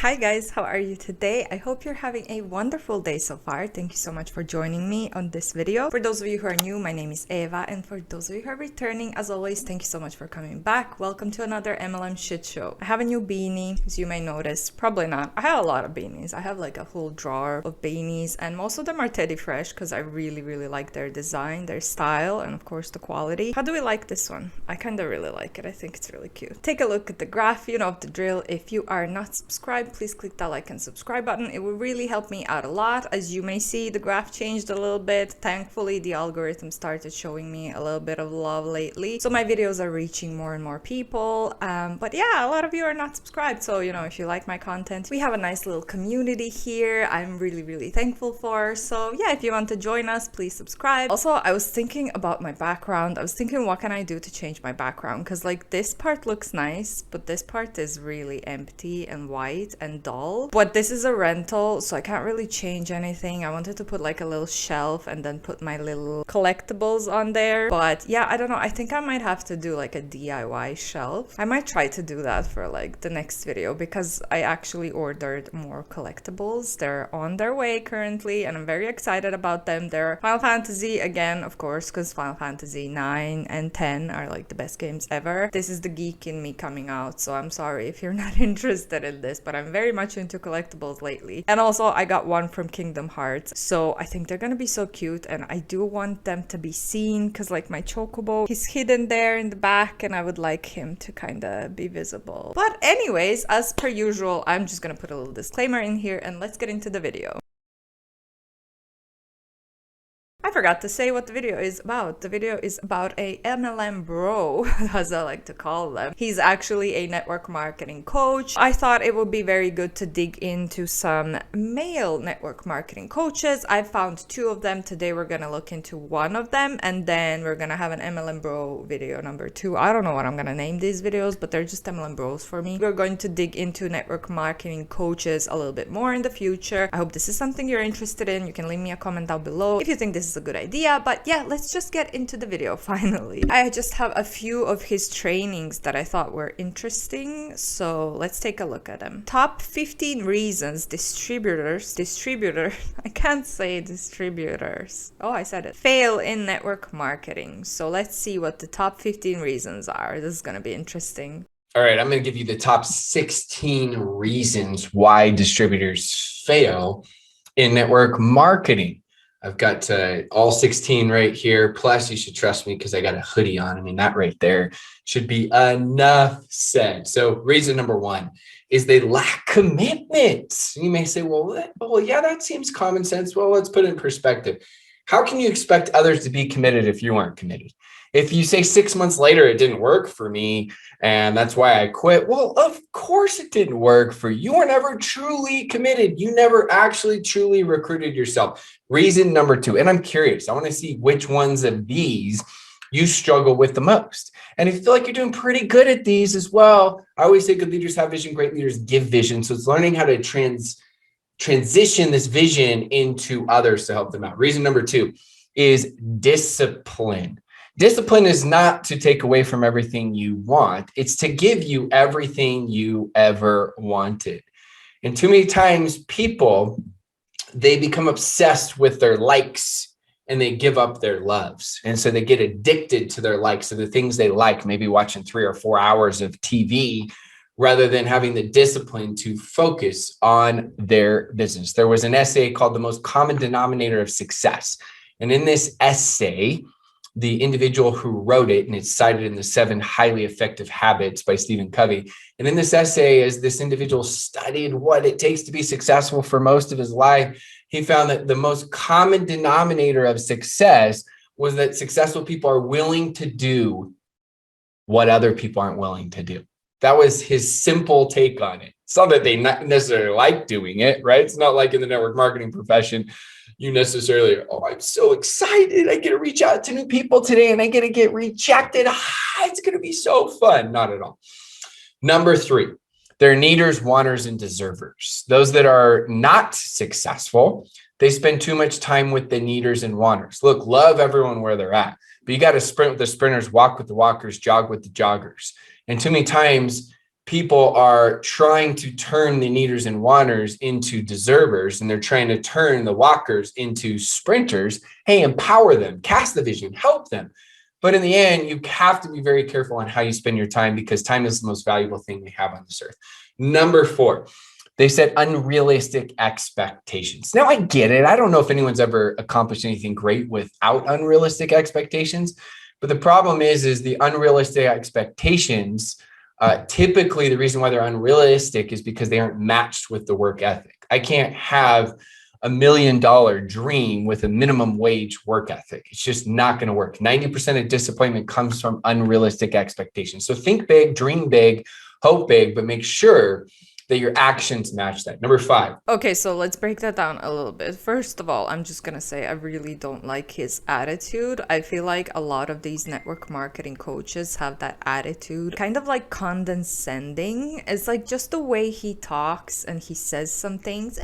Hi guys, how are you today? I hope you're having a wonderful day so far. Thank you so much for joining me on this video. For those of you who are new, my name is Eva, and for those of you who are returning, as always, thank you so much for coming back. Welcome to another MLM shit show. I have a new beanie, as you may notice. Probably not. I have a lot of beanies. I have like a whole drawer of beanies, and most of them are Teddy Fresh because I really like their design, their style, and of course the quality. How do we like this one? I kind of really like it. I think it's really cute. Take a look at the graph, you know the drill. If you are not subscribed, please click that like and subscribe button. It will really help me out a lot. As you may see, the graph changed a little bit. Thankfully, the algorithm started showing me a little bit of love lately, so my videos are reaching more and more people. But yeah, a lot of you are not subscribed, so you know, if you like my content, we have a nice little community here. I'm really thankful for. So yeah, if you want to join us, please subscribe. Also, I was thinking about my background. I was thinking, what can I do to change my background? Because like this part looks nice, but this part is really empty and white and dull. But this is a rental, so I can't really change anything. I wanted to put like a little shelf and then put my little collectibles on there. But yeah, I don't know. I think I might have to do like a DIY shelf. I might try to do that for like the next video because I actually ordered more collectibles. They're on their way currently and I'm very excited about them. They're Final Fantasy again, of course, because Final Fantasy 9 and 10 are like the best games ever. This is the geek in me coming out, so I'm sorry if you're not interested in this, but I'm very much into collectibles lately. And also I got one from Kingdom Hearts, so I think they're gonna be so cute, and I do want them to be seen because like my chocobo, he's hidden there in the back and I would like him to kind of be visible. But anyways, as per usual, I'm just gonna put a little disclaimer in here and let's get into the video. I forgot to say what the video is about. The video is about a MLM bro, as I like to call them. He's actually a network marketing coach. I thought it would be very good to dig into some male network marketing coaches. I found two of them. Today we're gonna look into one of them, and then we're gonna have an MLM bro video number 2. I don't know what I'm gonna name these videos, but they're just MLM bros for me. We're going to dig into network marketing coaches a little bit more in the future. I hope this is something you're interested in. You can leave me a comment down below if you think this is a good idea. But yeah, let's just get into the video finally. I just have a few of his trainings that I thought were interesting, so let's take a look at them. Top 15 reasons distributors I can't say distributors, oh I said it, fail in network marketing. So let's see what the top 15 reasons are. This is going to be interesting. All right, I'm going to give you the top 16 reasons why distributors fail in network marketing. I've got all 16 right here. Plus, you should trust me because I got a hoodie on. I mean, that right there should be enough said. So reason number 1 is they lack commitment. You may say, well, yeah, that seems common sense. Well, let's put it in perspective. How can you expect others to be committed if you aren't committed? If you say 6 months later, it didn't work for me, and that's why I quit. Well, of course it didn't work for you. You were never truly committed. You never actually truly recruited yourself. Reason number 2, and I'm curious, I want to see which ones of these you struggle with the most. And if you feel like you're doing pretty good at these as well, I always say good leaders have vision, great leaders give vision. So it's learning how to transition this vision into others to help them out. Reason number 2 is discipline. Discipline is not to take away from everything you want. It's to give you everything you ever wanted. And too many times people, they become obsessed with their likes and they give up their loves. And so they get addicted to their likes, to the things they like, maybe watching 3 or 4 hours of TV rather than having the discipline to focus on their business. There was an essay called The Most Common Denominator of Success. And in this essay, the individual who wrote it, and it's cited in the 7 Highly Effective Habits by Stephen Covey. And in this essay, as this individual studied what it takes to be successful for most of his life, he found that the most common denominator of success was that successful people are willing to do what other people aren't willing to do. That was his simple take on it. It's not that they not necessarily like doing it, right? It's not like in the network marketing profession, you necessarily, oh, I'm so excited. I get to reach out to new people today and I get to get rejected. It's going to be so fun. Not at all. Number 3, they're needers, wanters, and deservers. Those that are not successful, they spend too much time with the needers and wanters. Look, love everyone where they're at, but you got to sprint with the sprinters, walk with the walkers, jog with the joggers. And too many times people are trying to turn the needers and wanters into deservers, and they're trying to turn the walkers into sprinters. Hey, empower them, cast the vision, help them. But in the end, you have to be very careful on how you spend your time, because time is the most valuable thing we have on this earth. Number 4, they set unrealistic expectations. Now, I get it. I don't know if anyone's ever accomplished anything great without unrealistic expectations. But the problem is the unrealistic expectations, typically the reason why they're unrealistic is because they aren't matched with the work ethic. I can't have $1 million dream with a minimum wage work ethic. It's just not going to work. 90% of disappointment comes from unrealistic expectations. So think big, dream big, hope big, but make sure that your actions match that. Number 5. Okay, so let's break that down a little bit. First of all, I'm just gonna say I really don't like his attitude. I feel like a lot of these network marketing coaches have that attitude, kind of like condescending. It's like just the way he talks and he says some things,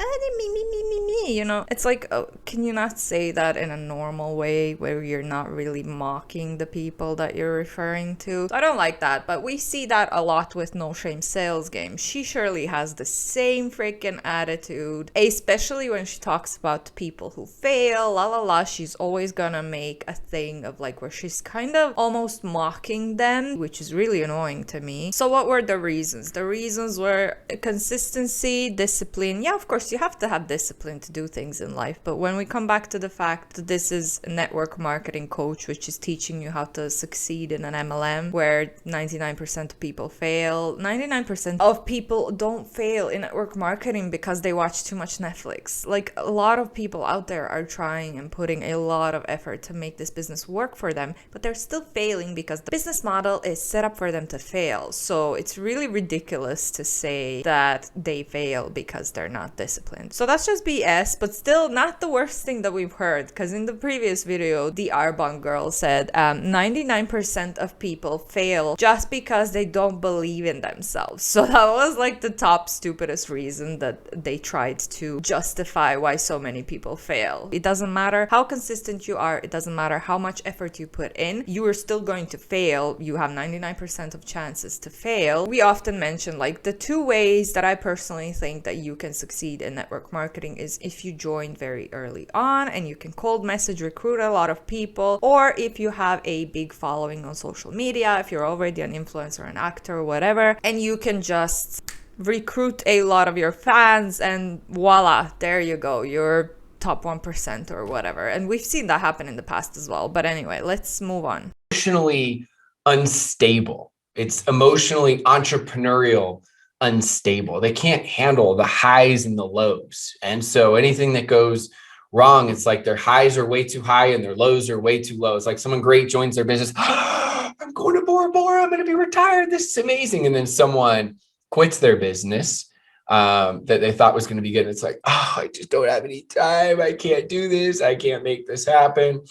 you know. It's like, oh, can you not say that in a normal way where you're not really mocking the people that you're referring to? So I don't like that, but we see that a lot with No Shame Sales Game. She surely has the same freaking attitude, especially when she talks about people who fail, she's always gonna make a thing of like where she's kind of almost mocking them, which is really annoying to me. So what were the reasons? The reasons were consistency, discipline. Yeah, of course you have to have discipline to do things in life, but when we come back to the fact that this is a network marketing coach which is teaching you how to succeed in an MLM where 99% of people fail, 99% of people don't fail in network marketing because they watch too much Netflix. Like, a lot of people out there are trying and putting a lot of effort to make this business work for them, but they're still failing because the business model is set up for them to fail. So it's really ridiculous to say that they fail because they're not disciplined. So that's just BS, but still not the worst thing that we've heard, because in the previous video, the Arbonne girl said 99% of people fail just because they don't believe in themselves. So that was like the top stupidest reason that they tried to justify why so many people fail. It doesn't matter how consistent you are, it doesn't matter how much effort you put in, you are still going to fail. You have 99% of chances to fail. We often mention like the 2 ways that I personally think that you can succeed in network marketing is if you join very early on and you can cold message recruit a lot of people, or if you have a big following on social media, if you're already an influencer, an actor, or whatever, and you can just recruit a lot of your fans and voila, there you go, you're top 1% or whatever. And we've seen that happen in the past as well. But anyway, let's move on. Emotionally unstable. It's emotionally entrepreneurial unstable. They can't handle the highs and the lows. And so anything that goes wrong, it's like their highs are way too high and their lows are way too low. It's like someone great joins their business. I'm going to Bora Bora. I'm going to be retired. This is amazing. And then someone quits their business that they thought was going to be good. It's like, oh, I just don't have any time. I can't do this. I can't make this happen.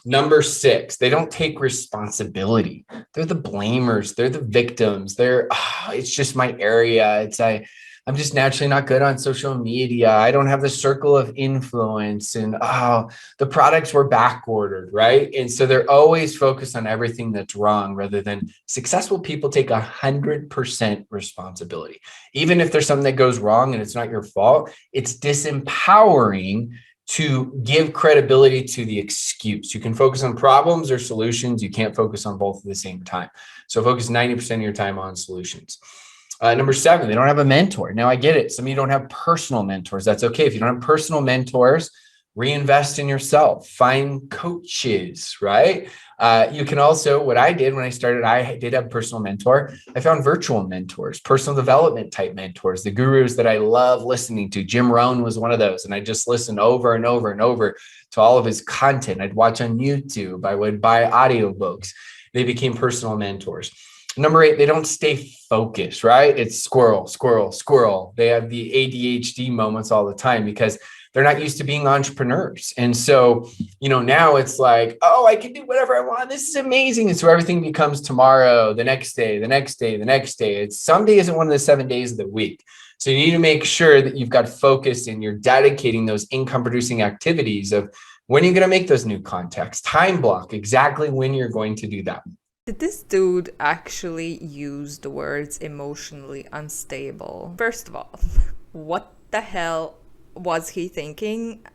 Number 6, they don't take responsibility. They're the blamers. They're the victims. It's just my area. I'm just naturally not good on social media. I don't have the circle of influence, and the products were back ordered, right? And so they're always focused on everything that's wrong, rather than successful people take 100% responsibility. Even if there's something that goes wrong and it's not your fault, it's disempowering to give credibility to the excuse. You can focus on problems or solutions. You can't focus on both at the same time. So focus 90% of your time on solutions. Number 7, they don't have a mentor. Now I get it. Some of you don't have personal mentors. That's okay. If you don't have personal mentors, reinvest in yourself, find coaches, right? You can also, what I did when I started, I did have a personal mentor. I found virtual mentors, personal development type mentors, the gurus that I love listening to. Jim Rohn was one of those. And I just listened over and over and over to all of his content. I'd watch on YouTube. I would buy audiobooks. They became personal mentors. Number 8, they don't stay focused, right? It's squirrel, squirrel, squirrel. They have the ADHD moments all the time because they're not used to being entrepreneurs. And so, now it's like, oh, I can do whatever I want. This is amazing. And so everything becomes tomorrow, the next day, the next day, the next day. Someday isn't one of the 7 days of the week. So you need to make sure that you've got focus and you're dedicating those income producing activities of when you're going to make those new contacts, time block exactly when you're going to do that. Did this dude actually use the words emotionally unstable? First of all, what the hell was he thinking?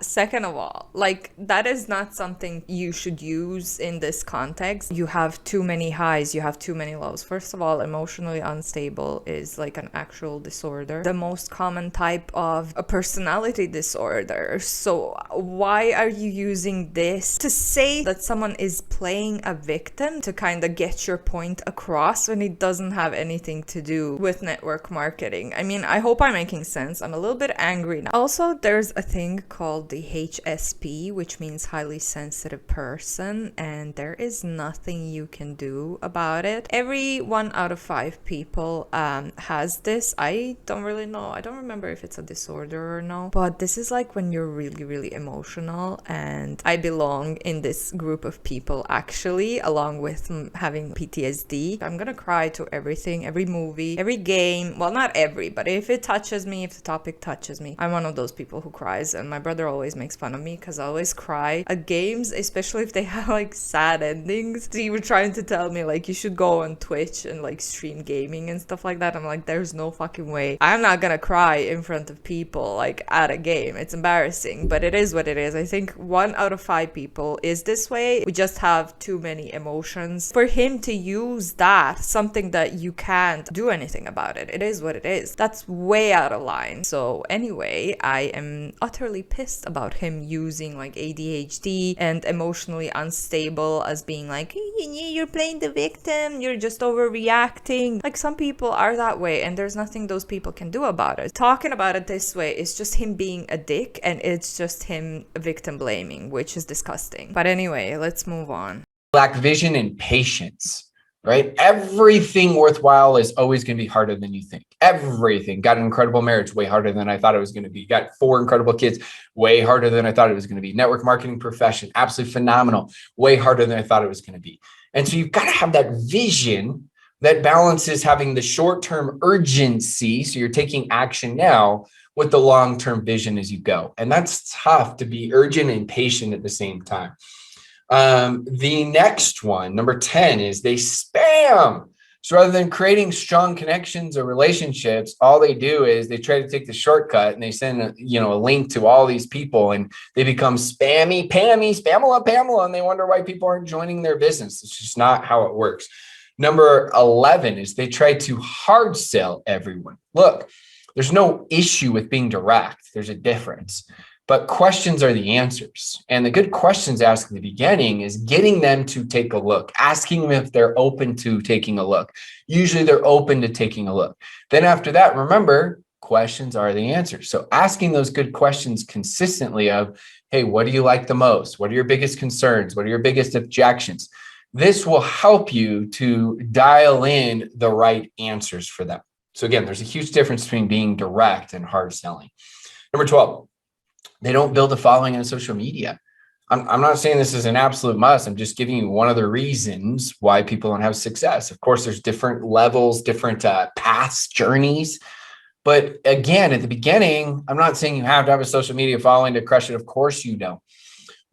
Second of all, like, that is not something you should use in this context. You have too many highs, you have too many lows. First of all, emotionally unstable is like an actual disorder, the most common type of a personality disorder. So why are you using this to say that someone is playing a victim to kind of get your point across when it doesn't have anything to do with network marketing? I mean, I hope I'm making sense. I'm a little bit angry now. Also, there's a thing called the HSP, which means highly sensitive person, and there is nothing you can do about it. Every 1 out of 5 people has this. I don't really know. I don't remember if it's a disorder or no, but this is like when you're really, really emotional, and I belong in this group of people actually, along with having PTSD. I'm gonna cry to everything, every movie, every game. Well, not every, but if it touches me, if the topic touches me, I'm one of those people who cries. And my brother always makes fun of me because I always cry at games, especially if they have like sad endings. So he was trying to tell me like you should go on Twitch and like stream gaming and stuff like that. I'm like, there's no fucking way I'm not gonna cry in front of people like at a game. It's embarrassing, but it is what it is. I think 1 out of 5 people is this way. We just have too many emotions for him to use that, something that you can't do anything about. It is what it is. That's way out of line. So anyway, I am utterly pissed about him using like ADHD and emotionally unstable as being like, you're playing the victim, you're just overreacting. Like, some people are that way and there's nothing those people can do about it. Talking about it this way is just him being a dick, and it's just him victim blaming, which is disgusting. But anyway, let's move on. Lack vision and patience, right? Everything worthwhile is always going to be harder than you think. Everything. Got an incredible marriage, way harder than I thought it was going to be. Got 4 incredible kids, way harder than I thought it was going to be. Network marketing profession, absolutely phenomenal, way harder than I thought it was going to be. And so you've got to have that vision that balances having the short-term urgency, so you're taking action now, with the long-term vision as you go. And that's tough, to be urgent and patient at the same time. The next one, number 10, is they spam. So rather than creating strong connections or relationships, all they do is they try to take the shortcut and they send a link to all these people, and they become spammy, Pammy, Spamela, Pamela, and they wonder why people aren't joining their business. It's just not how it works. Number 11 is they try to hard sell everyone. Look, there's no issue with being direct. There's a difference. But questions are the answers. And the good questions asked in the beginning is getting them to take a look, asking them if they're open to taking a look. Usually they're open to taking a look. Then after that, remember, questions are the answers. So asking those good questions consistently of, hey, what do you like the most? What are your biggest concerns? What are your biggest objections? This will help you to dial in the right answers for them. So again, there's a huge difference between being direct and hard selling. Number 12. They don't build a following on social media. I'm not saying this is an absolute must. I'm just giving you one of the reasons why people don't have success. Of course, there's different levels, different paths, journeys. But again, at the beginning, I'm not saying you have to have a social media following to crush it. Of course you don't.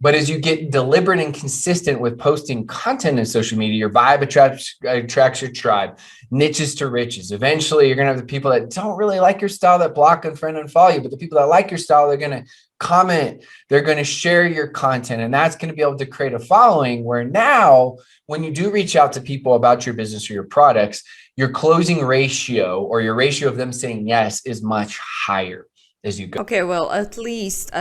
But as you get deliberate and consistent with posting content in social media, your vibe attracts your tribe, niches to riches. Eventually, you're going to have the people that don't really like your style that block, unfriend, unfollow you. But the people that like your style, they're going to comment, they're going to share your content. And that's going to be able to create a following where now, when you do reach out to people about your business or your products, your closing ratio or your ratio of them saying yes is much higher as you go. Okay, well, at least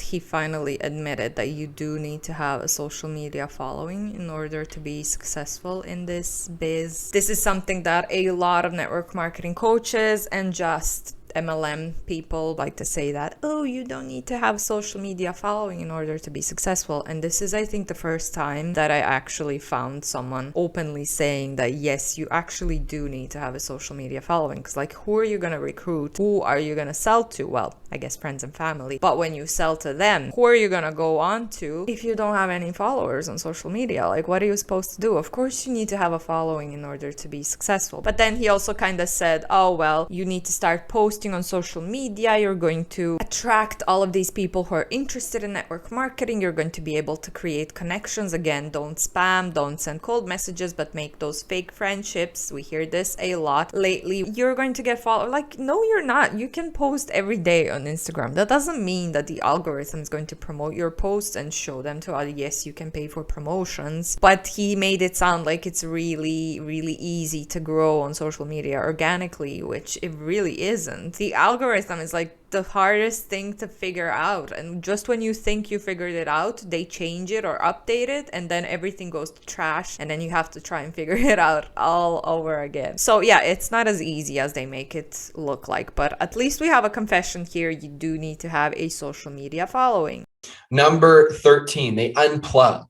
he finally admitted that you do need to have a social media following in order to be successful in this biz. This is something that a lot of network marketing coaches and just MLM people like to say that, oh, you don't need to have social media following in order to be successful. And this is, I think, the first time that I actually found someone openly saying that, yes, you actually do need to have a social media following. Because like, who are you going to recruit? Who are you going to sell to? Well, I guess friends and family. But when you sell to them, who are you going to go on to if you don't have any followers on social media? Like, what are you supposed to do? Of course, you need to have a following in order to be successful. But then he also kind of said, oh, well, you need to start posting posting on social media, you're going to attract all of these people who are interested in network marketing. You're going to be able to create connections. Again, don't spam, don't send cold messages, but make those fake friendships. We hear this a lot lately. You're going to get followed. Like, no, you're not. You can post every day on Instagram. That doesn't mean that the algorithm is going to promote your posts and show them to others. Yes, you can pay for promotions, but he made it sound like it's really, really easy to grow on social media organically, which it really isn't. The algorithm is like the hardest thing to figure out, and just when you think you figured it out, they change it or update it, and then everything goes to trash, and then you have to try and figure it out all over again. So yeah, it's not as easy as they make it look like, but at least we have a confession here. You do need to have a social media following. Number 13, they unplug,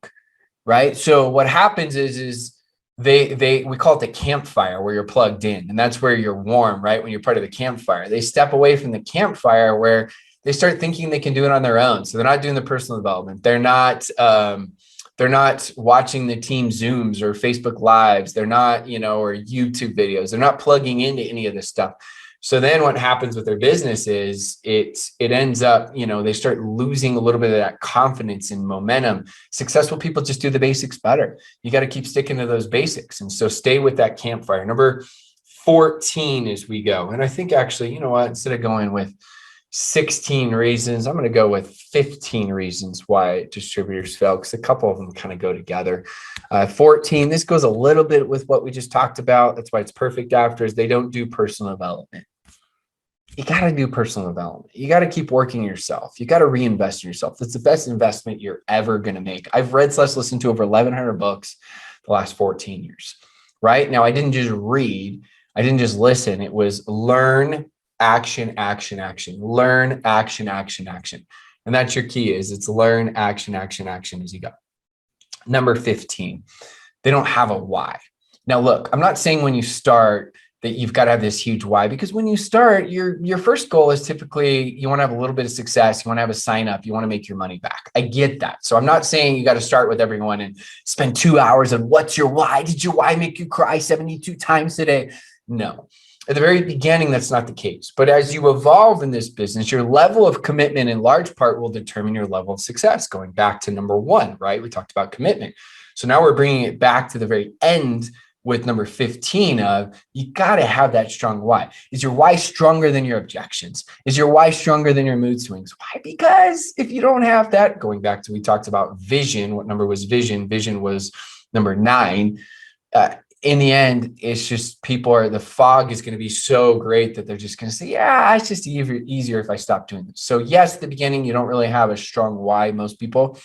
right? So what happens is we call it the campfire, where you're plugged in, and that's where you're warm, right? When you're part of the campfire, they step away from the campfire where they start thinking they can do it on their own. So they're not doing the personal development. They're not watching the team Zooms or Facebook Lives. They're not, or YouTube videos. They're not plugging into any of this stuff. So then what happens with their business is it ends up, they start losing a little bit of that confidence and momentum. Successful people just do the basics better. You got to keep sticking to those basics. And so stay with that campfire. Number 14 as we go. And I think actually, you know what, instead of going with 16 reasons, I'm going to go with 15 reasons why distributors fail, because a couple of them kind of go together. 14, this goes a little bit with what we just talked about. That's why it's perfect after, is they don't do personal development. You got to do personal development. You got to keep working yourself. You got to reinvest in yourself. It's the best investment you're ever going to make. I've read / listened to over 1,100 books the last 14 years, right? Now, I didn't just read. I didn't just listen. It was learn, action, action, action, learn, action, action, action. And that's your key, is it's learn, action, action, action as you go. Number 15, they don't have a why. Now, look, I'm not saying when you start that you've got to have this huge why, because when you start, your first goal is typically you want to have a little bit of success. You want to have a sign up. You want to make your money back. I get that. So I'm not saying you got to start with everyone and spend 2 hours on what's your why? Did your why make you cry 72 times today? No. At the very beginning, that's not the case. But as you evolve in this business, your level of commitment in large part will determine your level of success. Going back to number 1, right? We talked about commitment. So now we're bringing it back to the very end with number 15 of you got to have that strong why. Is your why stronger than your objections? Is your why stronger than your mood swings? Why? Because if you don't have that, going back to, we talked about vision. What number was vision? Vision was number 9. In the end, it's just the fog is going to be so great that they're just going to say, yeah, it's just easier if I stop doing this. So yes, at the beginning, you don't really have a strong why, most people,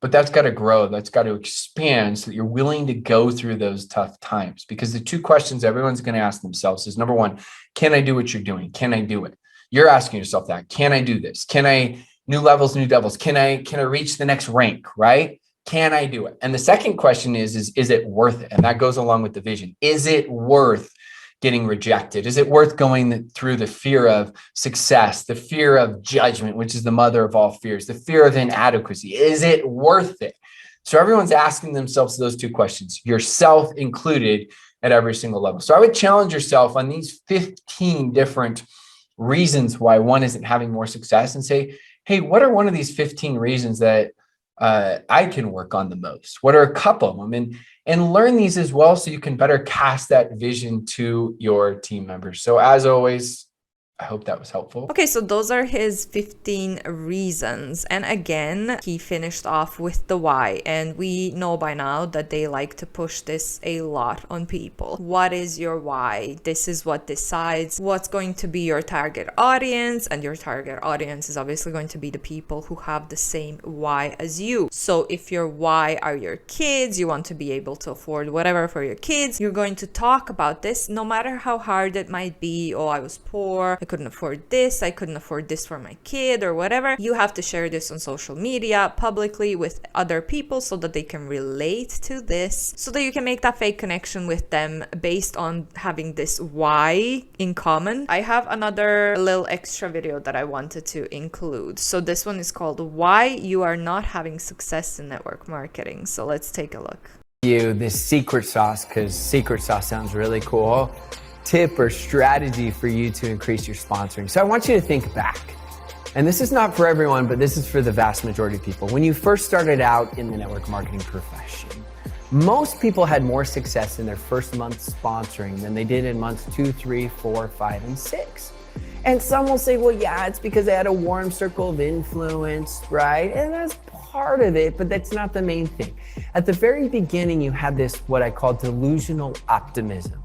but that's got to grow. That's got to expand so that you're willing to go through those tough times. Because the 2 questions everyone's going to ask themselves is, number 1, can I do what you're doing? Can I do it? You're asking yourself that. Can I do this? Can I, new levels, new devils? Can I reach the next rank, right? Can I do it? And the second question is it worth it? And that goes along with the vision. Is it worth getting rejected? Is it worth going through the fear of success, the fear of judgment, which is the mother of all fears, the fear of inadequacy? Is it worth it? So everyone's asking themselves those 2 questions, yourself included, at every single level. So I would challenge yourself on these 15 different reasons why one isn't having more success, and say, hey, what are one of these 15 reasons that I can work on the most? What are a couple of them? And learn these as well, so you can better cast that vision to your team members. So as always, I hope that was helpful. Okay, so those are his 15 reasons. And again, he finished off with the why. And we know by now that they like to push this a lot on people. What is your why? This is what decides what's going to be your target audience. And your target audience is obviously going to be the people who have the same why as you. So if your why are your kids, you want to be able to afford whatever for your kids, you're going to talk about this no matter how hard it might be. Oh, I was poor, I couldn't afford this, I couldn't afford this for my kid, or whatever. You have to share this on social media publicly with other people so that they can relate to this, so that you can make that fake connection with them based on having this why in common. I have another little extra video that I wanted to include. So this one is called Why You Are Not Having Success in Network Marketing. So let's take a look. This secret sauce, because secret sauce sounds really cool. tip or strategy for you to increase your sponsoring. So I want you to think back. And this is not for everyone, but this is for the vast majority of people. When you first started out in the network marketing profession, most people had more success in their first month sponsoring than they did in months 2, 3, 4, 5, and 6. And some will say, well, yeah, it's because they had a warm circle of influence, right? And that's part of it, but that's not the main thing. At the very beginning, you had this, what I call delusional optimism,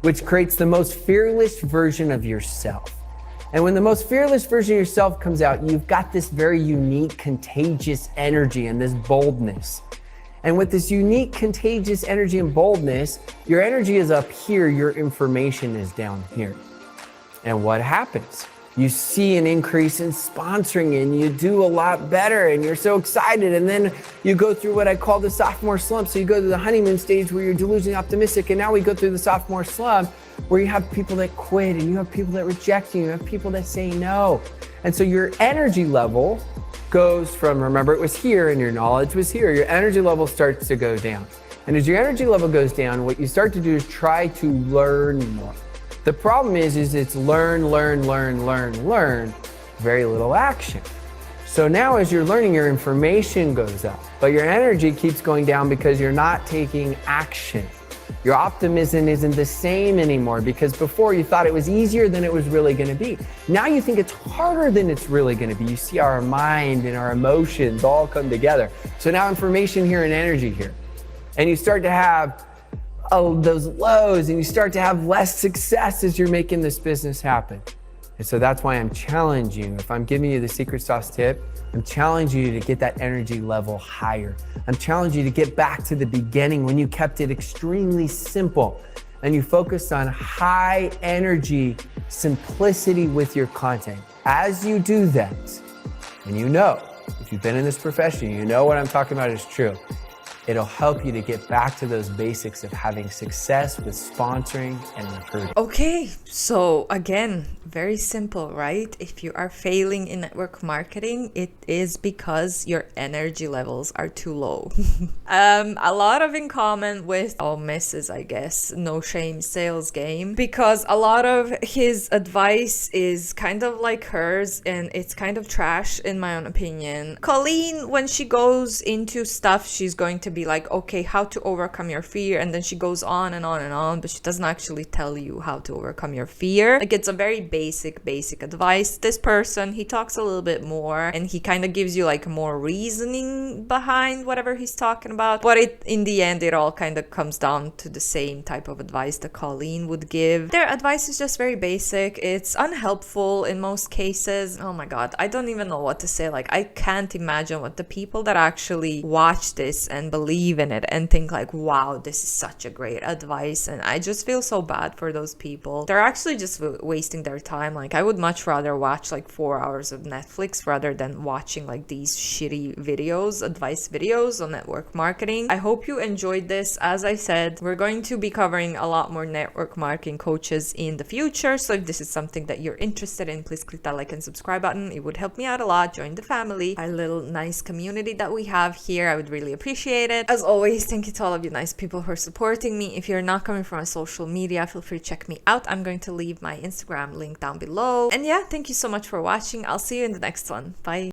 which creates the most fearless version of yourself. And when the most fearless version of yourself comes out, you've got this very unique, contagious energy and this boldness. And with this unique, contagious energy and boldness, your energy is up here, your information is down here. And what happens? You see an increase in sponsoring and you do a lot better and you're so excited. And then you go through what I call the sophomore slump. So you go to the honeymoon stage where you're delusionally optimistic. And now we go through the sophomore slump where you have people that quit and you have people that reject you. You have people that say no. And so your energy level goes from, remember it was here and your knowledge was here. Your energy level starts to go down. And as your energy level goes down, what you start to do is try to learn more. The problem is it's learn, very little action. So now as you're learning, your information goes up, but your energy keeps going down because you're not taking action. Your optimism isn't the same anymore because before you thought it was easier than it was really gonna be. Now you think it's harder than it's really gonna be. You see our mind and our emotions all come together. So now information here and energy here. And you start to have those lows and you start to have less success as you're making this business happen. And so that's why I'm challenging you. If I'm giving you the secret sauce tip, I'm challenging you to get that energy level higher. I'm challenging you to get back to the beginning when you kept it extremely simple and you focused on high energy simplicity with your content. As you do that, and you know, if you've been in this profession, you know what I'm talking about is true. It'll help you to get back to those basics of having success with sponsoring and recruiting. Okay, so again, very simple, right? If you are failing in network marketing, it is because your energy levels are too low. A lot of in common with all misses, I guess, no shame sales game, because a lot of his advice is kind of like hers and it's kind of trash in my own opinion. Colleen, when she goes into stuff, she's going to be like, okay, how to overcome your fear, and then she goes on and on and on, but she doesn't actually tell you how to overcome your fear. Like, it's a very basic advice. This person, he talks a little bit more and he kind of gives you like more reasoning behind whatever he's talking about, but in the end it all kind of comes down to the same type of advice that Colleen would give. Their advice is just very basic. It's unhelpful in most cases. Oh my god, I don't even know what to say. Like, I can't imagine what the people that actually watch this and believe in it and think like, wow, this is such a great advice, and I just feel so bad for those people. They're actually just wasting their time. Like, I would much rather watch like 4 hours of Netflix rather than watching like these shitty videos, advice videos on network marketing. I hope you enjoyed this. As I said, we're going to be covering a lot more network marketing coaches in the future, so if this is something that you're interested in, please click that like and subscribe button. It would help me out a lot. Join the family, our little nice community that we have here. I would really appreciate it. As always, thank you to all of you nice people who are supporting me. If you're not coming from my social media, feel free to check me out. I'm going to leave my Instagram link down below. And yeah, thank you so much for watching. I'll see you in the next one. Bye.